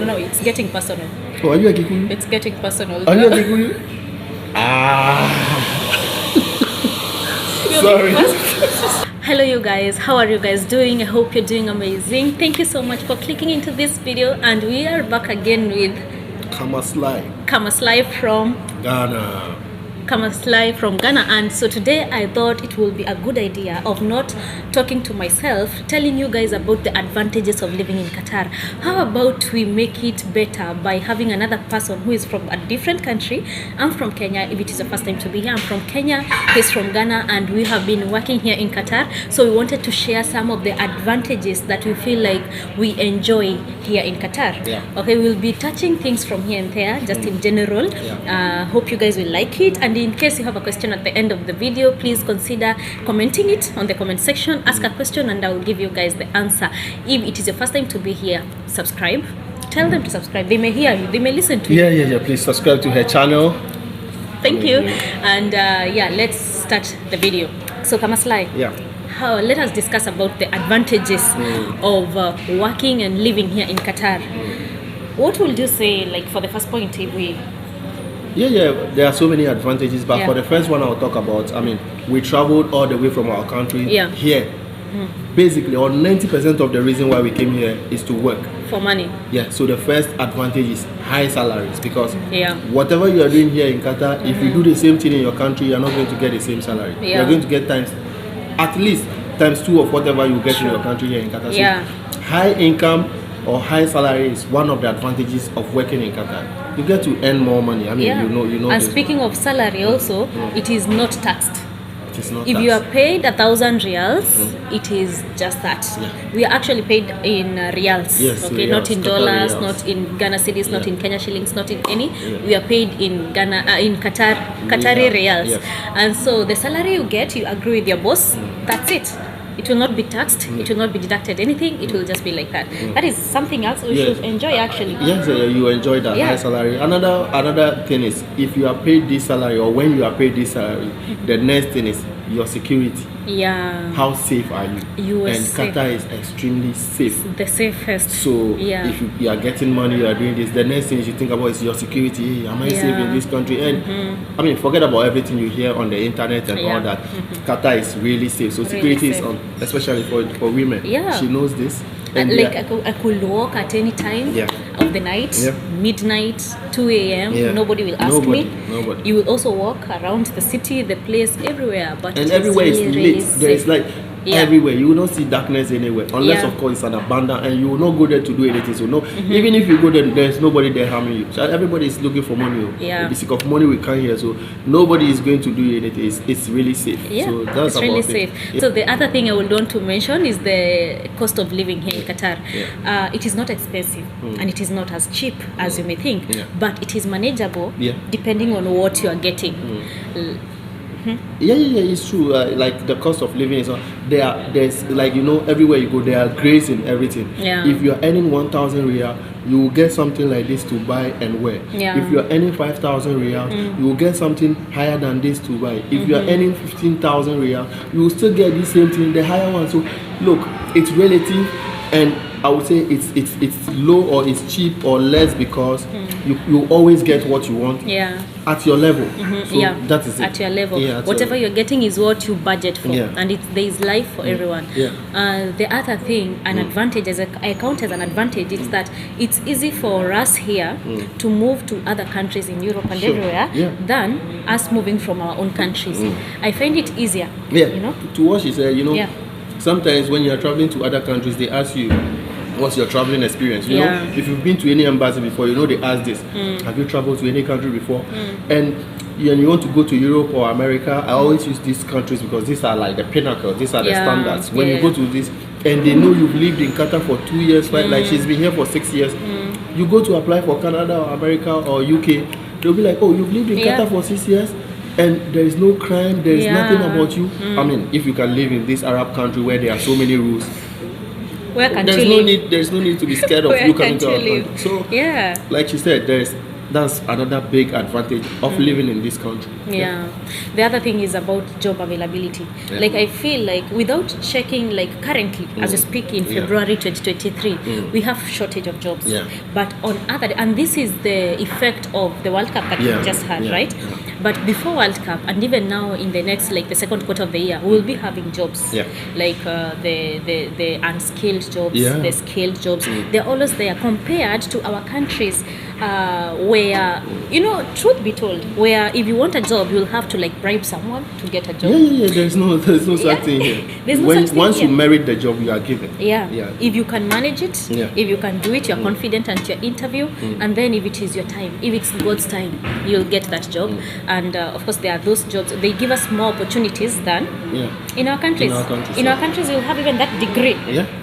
No, it's getting personal. Oh, are you a Kikuyu? It's getting personal. Are you a Kikuyu? Sorry. Hello you guys, how are you guys doing? I hope you're doing amazing. Thank you so much for clicking into this video, and we are back again with Qatarliving from Ghana. Qatarliving from Ghana. And so today I thought it will be a good idea of not talking to myself, telling you guys about the advantages of living in Qatar. How about we make it better by having another person who is from a different country? I'm from Kenya. If it is the first time to be here, I'm from Kenya, he's from Ghana, and we have been working here in Qatar. So we wanted to share some of the advantages that we feel like we enjoy here in Qatar. Yeah. Okay, we'll be touching things from here and there, just in general. Yeah. Hope you guys will like it. And in case you have a question at the end of the video, please consider commenting it on the comment section. Ask a question and I will give you guys the answer. If it is your first time to be here, subscribe. Tell them to subscribe. They may hear you, they may listen to you. Yeah. Please subscribe to her channel. Thank you. And yeah, let's start the video. So Qatarliving, let us discuss about the advantages of working and living here in Qatar. What would you say, like, for the first point, if we... There are so many advantages, but for the first one I'll talk about, I mean, we traveled all the way from our country here. Basically, or 90% of the reason why we came here is to work. For money. Yeah, so the first advantage is high salaries, because whatever you are doing here in Qatar, if you do the same thing in your country, you're not going to get the same salary. You're going to get at least times 2 of whatever you get in your country here in Qatar. So high income or high salary is one of the advantages of working in Qatar. You get to earn more money. I mean, you know. And speaking of salary, also, it is not taxed. It is not if taxed. you are paid 1,000 riyals, it is just that. We are actually paid in riyals. Yes, okay, not in dollars, not in Ghana cedis, not in Kenya shillings, not in any. We are paid in Ghana, in Qatari riyals. And so the salary you get, you agree with your boss. That's it. It will not be taxed, it will not be deducted anything, it will just be like that. That is something else we should enjoy, actually. Yes, you enjoy that high salary. Another thing is, if you are paid this salary, or when you are paid this salary, the next thing is your security. How safe are you? And safe. Qatar is extremely safe. The safest. So if you are getting money, you are doing this, the next thing you think about is your security. Hey, am I safe in this country? And I mean, forget about everything you hear on the internet and all that. Qatar is really safe. So security is on, especially for women. She knows this. And like I could walk at any time of the night, midnight, 2 a.m. Nobody will ask me. Nobody. You will also walk around the city, the place, everywhere. But and everywhere really, is lit. really There is like everywhere. You will not see darkness anywhere, unless of course it's an abandoned, and you will not go there to do anything. So even if you go there, there's nobody there harming you. So everybody is looking for money. The sick of money we come here, so nobody is going to do anything. It's really safe. So that's it's really safe. So the other thing I would want to mention is the cost of living here in Qatar. It is not expensive and it is not as cheap as you may think, but it is manageable depending on what you are getting. It's true. Like the cost of living is there's like, you know, everywhere you go there are grades in everything. If you're earning 1,000 riyal, you will get something like this to buy and wear. If you're earning 5,000 riyal, you will get something higher than this to buy. If you're earning 15,000 riyal, you will still get the same thing, the higher one. So look, it's relative, and I would say it's low or it's cheap or less because you always get what you want at your level. So that is it. At your level. Whatever you're getting is what you budget for, and there is life for everyone. The other thing, an advantage, as I count as an advantage, is that it's easy for us here to move to other countries in Europe and everywhere than us moving from our own countries. I find it easier. You know? To what she said, you know, sometimes when you're traveling to other countries, they ask you, what's your traveling experience? You know, if you've been to any embassy before, you know they ask this. Have you traveled to any country before? And you want to go to Europe or America, I always use these countries because these are like the pinnacle, these are the standards. When you go to this, and they know you've lived in Qatar for 2 years, right? Like she's been here for 6 years. You go to apply for Canada or America or UK, they'll be like, oh, you've lived in Qatar for 6 years? And there is no crime, there is nothing about you. I mean, if you can live in this Arab country where there are so many rules, where can there's no need to be scared of you coming to our country. So like she said, there's That's another big advantage of living in this country. Yeah. The other thing is about job availability. Yeah. Like I feel like without checking, like currently as we speak in February 2023, we have shortage of jobs. Yeah. But on other, and this is the effect of the World Cup that we just had, right? Yeah. But before World Cup, and even now in the next, like the second quarter of the year, we will be having jobs. Yeah. Like the unskilled jobs, Yeah. the skilled jobs. They're always there compared to our countries where, you know, truth be told, where if you want a job, you'll have to like bribe someone to get a job. Yeah. There's no such thing here. There's no such thing Once here. you merit the job, you are given. Yeah. Yeah. If you can manage it, if you can do it, you're confident at your interview, and then if it is your time, if it's God's time, you'll get that job. And of course, there are those jobs. They give us more opportunities than in our countries. In our countries, you'll have even that degree,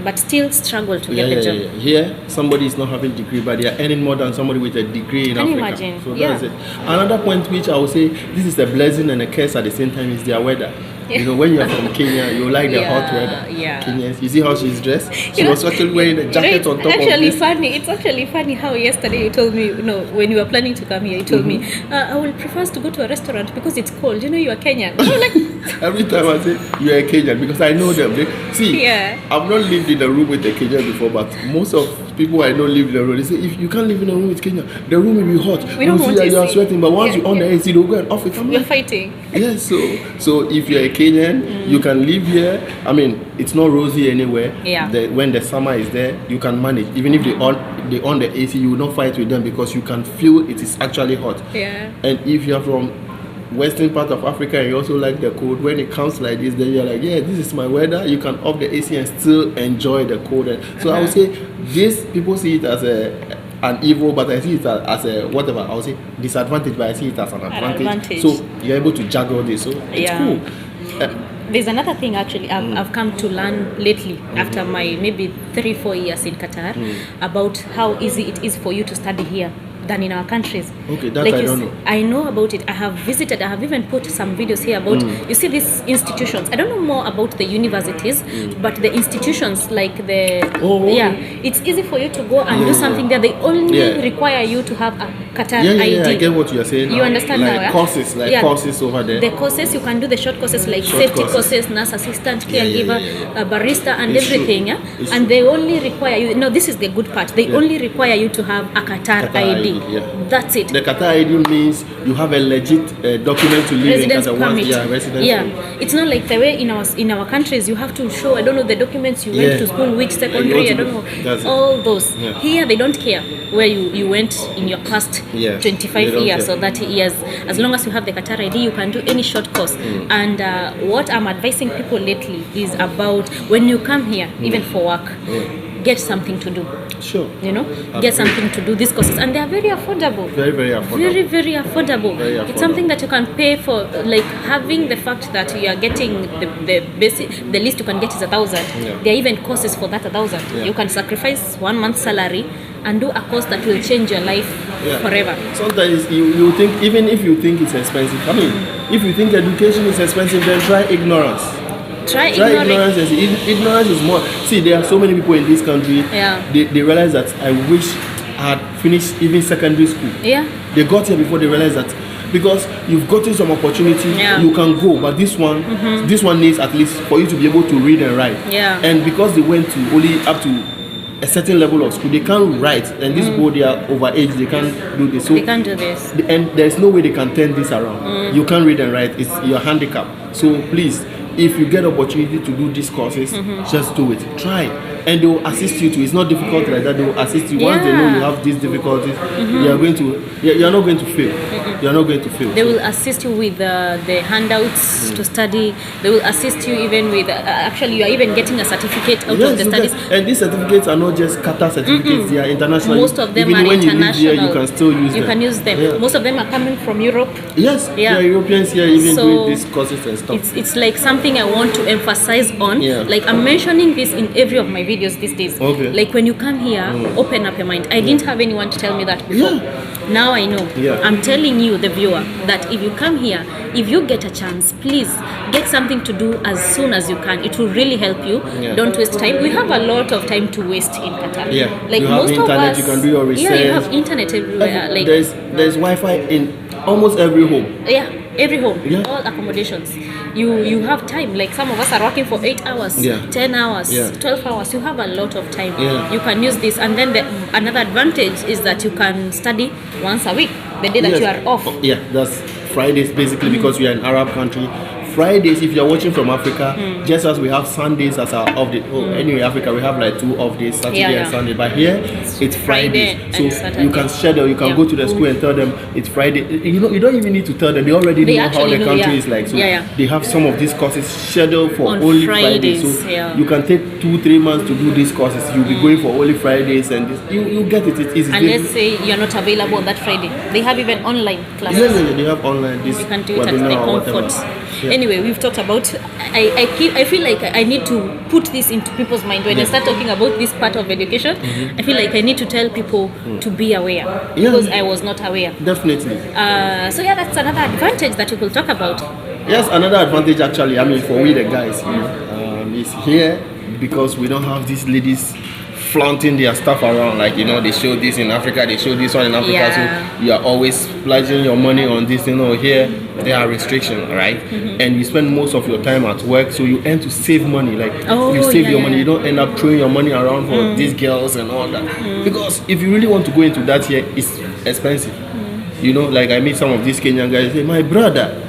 but still struggle to get the job. Here, somebody is not having degree, but they are earning more than somebody with a degree in Can you Africa. imagine? So that's it. Another point which I would say this is a blessing and a curse at the same time is their weather. You know, when you're from Kenya, you like the hot weather. Yeah. Kenyans, you see how she's dressed? She was actually wearing a jacket on top of actually this. funny. It's actually funny how yesterday you told me, you know, when you were planning to come here, you told me, I will prefer to go to a restaurant because it's cold. You know, you are Kenyan. I'm like, every time I say you're a Kenyan because I know them. See, I've not lived in a room with a Kenyan before, but most of people I know live in a room. They say if you can't live in a room with Kenya, the room will be hot. We don't want you are sweating, but once you on the AC, they'll go and off it. We're fighting. Yes, so if you're a Kenyan, you can live here. I mean, it's not rosy anywhere. Yeah. When the summer is there, you can manage. Even if they on the AC, you will not fight with them because you can feel it is actually hot. Yeah. And if you're from western part of Africa and you also like the cold, when it comes like this, then you're like, yeah, this is my weather. You can off the AC and still enjoy the cold. So I would say this, people see it as an evil, but I see it as a whatever. I would say disadvantage, but I see it as an advantage. So you're able to juggle this. So it's cool. There's another thing actually I've come to learn lately after my maybe 3-4 years in Qatar about how easy it is for you to study here than in our countries. Okay, that like I don't know. I know about it. I have visited, I have even put some videos here about, you see these institutions. I don't know more about the universities, but the institutions like it's easy for you to go and do something there. They only require you to have a Qatar ID. I get what you're saying. You understand like now, yeah? Courses, courses over there. The courses, you can do the short courses like safety courses, nurse assistant, caregiver, barista and everything. And they only require you, no, this is the good part. They only require you to have a Qatar ID. That's it. The Qatar ID means you have a legit document to live in Qatar. Residence. It's not like the way in our countries you have to show, I don't know, the documents you went to school, which secondary, I don't know, all those. Here they don't care where you went in your past 25 years or 30 years. As long as you have the Qatar ID, you can do any short course. And what I'm advising people lately is about when you come here, even for work, get something to do. Sure. You know, get something to do, these courses, and they are very affordable. Very affordable. Very affordable. It's something that you can pay for, like having the fact that you are getting the basic, the least you can get is 1,000. There are even courses for that 1,000. You can sacrifice 1 month's salary and do a course that will change your life forever. Sometimes you think, even if you think it's expensive, I mean, if you think education is expensive, then try ignorance. Try ignorance. Ignorance is more. See, there are so many people in this country. They realize that I wish I had finished even secondary school. They got here before they realized that because you've gotten some opportunity, you can go. But this one needs at least for you to be able to read and write. And because they went to only up to a certain level of school, they can't write, and these people, they are overage, they can't do this. So they can't do this. And there's no way they can turn this around. You can't read and write. It's your handicap. So please, if you get opportunity to do these courses, just do it. Try, and they will assist you too. It's not difficult like that. They will assist you. Once they know you have these difficulties, you are going to. You're not going to fail. You're not going to fail. They will assist you with the handouts to study. They will assist you even with. Actually, you are even getting a certificate out of the studies. And these certificates are not just Qatar certificates. They are international. Most of them even are when international. You live here, you can still use them. You can use them. Most of them are coming from Europe. Yes. There are Europeans here even doing these courses and stuff. It's like something I want to emphasize on. Like I'm mentioning this in every of my videos these days. Like when you come here, open up your mind. I didn't have anyone to tell me that before. Now I know. Yeah. I'm telling you, the viewer, that if you come here, if you get a chance, please get something to do as soon as you can. It will really help you. Yeah. Don't waste time. We have a lot of time to waste in Qatar. Yeah. Like you have most internet, of us, you can do your research. Yeah, you have internet everywhere. Like there's Wi-Fi in almost every home. yeah, every home, Yeah. all accommodations. You have time. Like some of us are working for 8 hours, Yeah. 10 hours, Yeah. 12 hours. You have a lot of time. Yeah. You can use this, and then another advantage is that you can study once a week, the day that Yes. you are off. Yeah, that's Fridays basically because we are an Arab country. Fridays, if you're watching from Africa, just as we have Sundays as our off day. Oh, anyway, Africa we have like 2 off days, Saturday Yeah, and yeah. Sunday. But here it's Friday Fridays, and so Saturday. you can schedule. You can Yeah. go to the school and tell them it's Friday. You know, you don't even need to tell them. They already They know how actually the know, country yeah. is like. So Yeah. they have some of these courses scheduled for On only Fridays. Fridays, So yeah. you can take 2-3 months to do these courses. You'll be going for only Fridays, and this, you get it. It's easy. And let's say you're not available on that Friday. They have even online classes. Yeah, they have online this You can do it at webinar the or whatever. comfort. Yeah. Anyway, we've talked about. I feel like I need to put this into people's mind when I start talking about this part of education. I feel like I need to tell people to be aware because I was not aware. Definitely. So yeah, that's another advantage that we will talk about. Yes, another advantage actually, I mean, for we the guys, is here because we don't have these ladies flaunting their stuff around. Like, they show this in Africa, they show this one in Africa, Yeah. so you are always splurging your money on this. Here there are restrictions, right? And you spend most of your time at work, so you end to save money. Like, you save your money, you don't end up throwing your money around for these girls and all that. Because if you really want to go into that here, it's expensive. Like I meet some of these Kenyan guys say, my brother,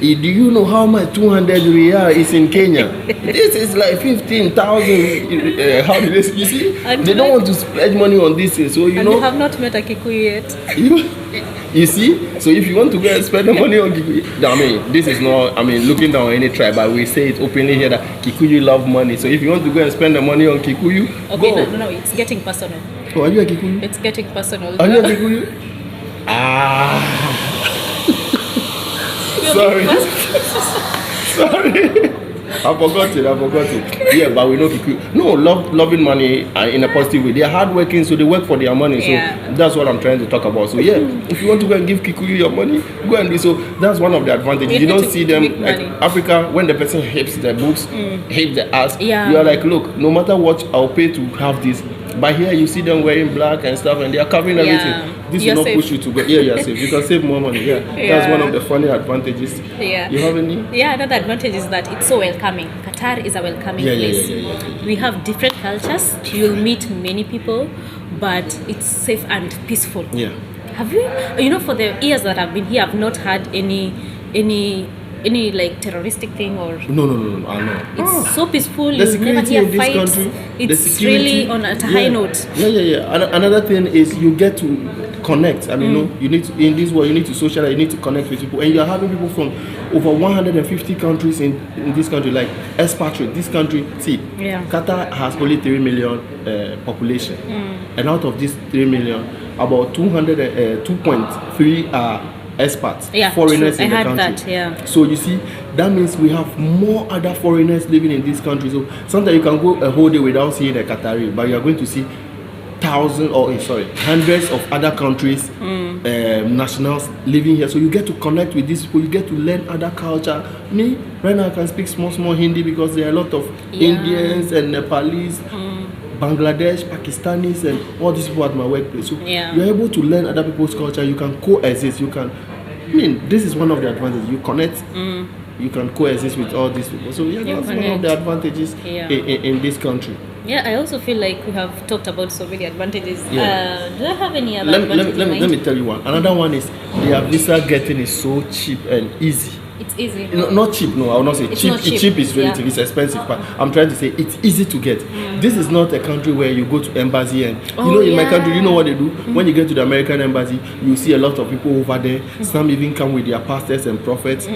do you know how much 200 riyal is in Kenya? This is like 15,000. How do they say? You see, they don't want to splurge money on this thing. So, And you have not met a Kikuyu yet. You see? So if you want to go and spend the money on Kikuyu, this is not, looking down on any tribe, but we say it openly here that Kikuyu love money. So if you want to go and spend the money on Kikuyu, Okay, go. no, it's getting personal. Oh, are you a Kikuyu? It's getting personal. Are you a Kikuyu? Sorry. Sorry. I forgot it. Yeah, but we know Kikuyu. No, loving money in a positive way. They are hardworking, so they work for their money. Yeah. So that's what I'm trying to talk about. So yeah, if you want to go and give Kikuyu your money, go and do so. That's one of the advantages. You don't see them like Africa when the person hates the books, hates the ass. Yeah. You are like, look, no matter what, I'll pay to have this. But here you see them wearing black and stuff, and they are covering everything. This will not push you to go. Yeah, you're safe. You can save more money. Yeah. That's one of the funny advantages. Yeah. You have any? Yeah, another advantage is that it's so welcoming. Qatar is a welcoming place. Yeah. We have different cultures. You'll meet many people, but it's safe and peaceful. Yeah. Have you, for the years that I've been here, I've not had any like terroristic thing or No. I know. it's so peaceful. The You never security hear of this fights. country, It's really on a high note. Yeah. Another thing is you get to connect. You need to, in this world, you need to socialize. You need to connect with people, and you are having people from over 150 countries in this country, like expatriate. This country, see, Qatar has only 3 million population, and out of these 3 million, about 2.3 are expats, foreigners in the country. That, yeah. So you see, that means we have more other foreigners living in this country. So sometimes you can go a whole day without seeing a Qatari, but you are going to see hundreds of other countries, nationals living here. So you get to connect with these people. You get to learn other culture. Me, right now I can speak small Hindi because there are a lot of Indians and Nepalese. Bangladesh, Pakistanis, and all these people at my workplace. So you're able to learn other people's culture. You can coexist. This is one of the advantages. You connect. You can coexist with all these people. So that's one of the advantages in this country. Yeah, I also feel like we have talked about so many advantages. Yeah. Do I have any other advantages? Let me tell you one. Another one is their visa getting is so cheap and easy. It's easy. Not cheap, no, I will not say cheap. Cheap is relative, it's expensive, but I'm trying to say it's easy to get. This is not a country where you go to embassy and in my country, you know what they do? When you get to the American embassy, you see a lot of people over there. Some even come with their pastors and prophets,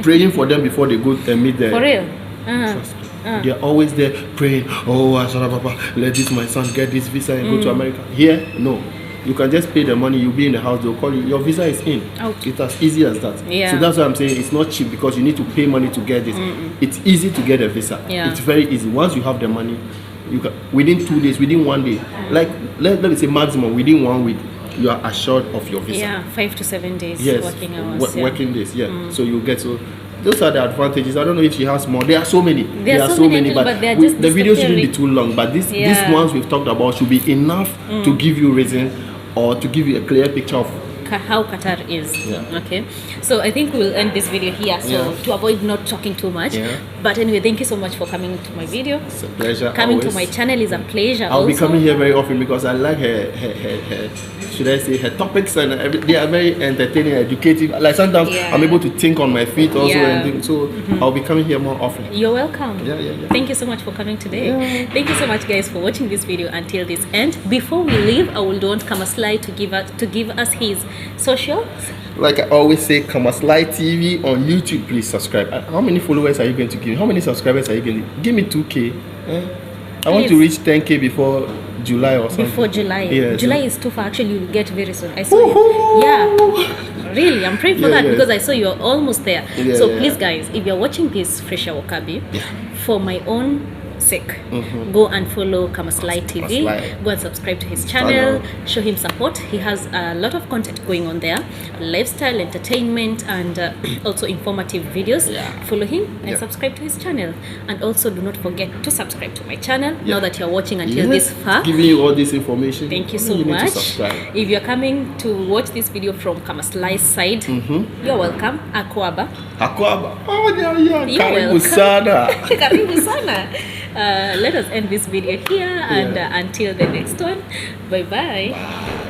praying for them before they go and meet them. For real? Trust me. They're always there praying, let this my son get this visa and go to America. Here, no. You can just pay the money, you'll be in the house, they'll call you, your visa is in. It's as easy as that. So that's why I'm saying it's not cheap because you need to pay money to get this. It's easy to get a visa. It's very easy. Once you have the money, you can, within 2 days, within 1 day, like let me say maximum, within 1 week, you are assured of your visa. Yeah, 5 to 7 days Yes, working hours. working days. Yeah. So you get to. Those are the advantages. I don't know if she has more. There are so many. There are so many, but they are just the video shouldn't be disappearing. too long. But these ones we've talked about should be enough to give you reason or to give you a clear picture of how Qatar is. Yeah. Okay, so I think we'll end this video here, so to avoid not talking too much. But anyway, thank you so much for coming to my video. It's a pleasure. Coming always. to my channel is a pleasure. I'll be also. coming here very often because I like her should I say her topics, and they are very entertaining, educative. Like sometimes I'm able to think on my feet also and things. So I'll be coming here more often. You're welcome. Yeah. Thank you so much for coming today. Thank you so much, guys, for watching this video until this end. Before we leave, I will want Qatarliving to give us his social. Like I always say, Qatarliving TV on YouTube. Please subscribe. How many followers are you going to give me? How many subscribers are you going to give me? 2K. I want to reach 10K before July or something. Before July. Yeah, July is too far. Actually, you'll get very soon. I saw you. Yeah. Really, I'm praying for that because I saw you're almost there. So please, guys, if you're watching this Fresher Wakabi, for my own sake, go and follow Qatarliving TV. Go and subscribe to his channel. Show him support. He has a lot of content going on there, lifestyle, entertainment, and also informative videos. Follow him and subscribe to his channel. And also do not forget to subscribe to my channel now that you're watching until this far. Giving you all this information. Thank you so much. If you're coming to watch this video from Qatarliving's side, you're welcome. Akwaba. Oh, yeah. Karibu sana. Karibu sana. Let us end this video here, and until the next one, bye bye.